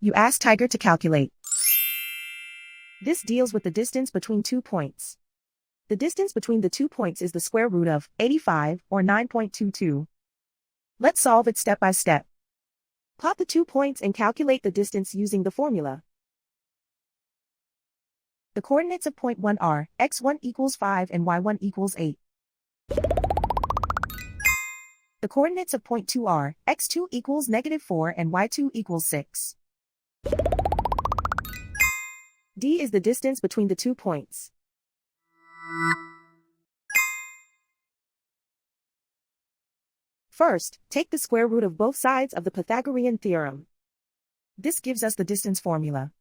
You ask Tiger to calculate. This deals with the distance between 2 points. The distance between the 2 points is the square root of 85, or 9.22. Let's solve it step by step. Plot the 2 points and calculate the distance using the formula. The coordinates of point 1 are x1 equals 5 and y1 equals 8. The coordinates of point 2 are x2 equals -4 and y2 equals 6. D is the distance between the 2 points. First, take the square root of both sides of the Pythagorean theorem. This gives us the distance formula.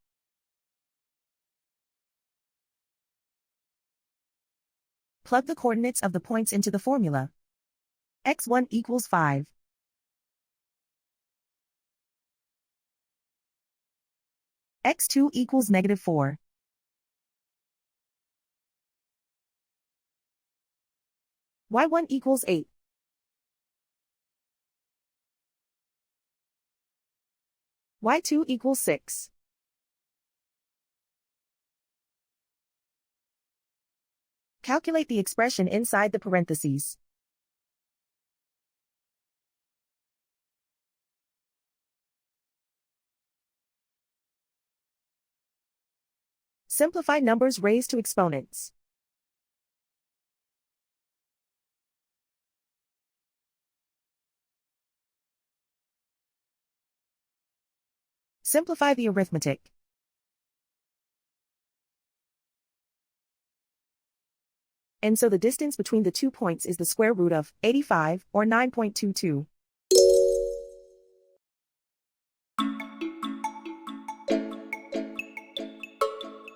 Plug the coordinates of the points into the formula. x1 equals 5. x2 equals -4. y1 equals 8. y2 equals 6. Calculate the expression inside the parentheses. Simplify numbers raised to exponents. Simplify the arithmetic. And so the distance between the 2 points is the square root of 85, or 9.22.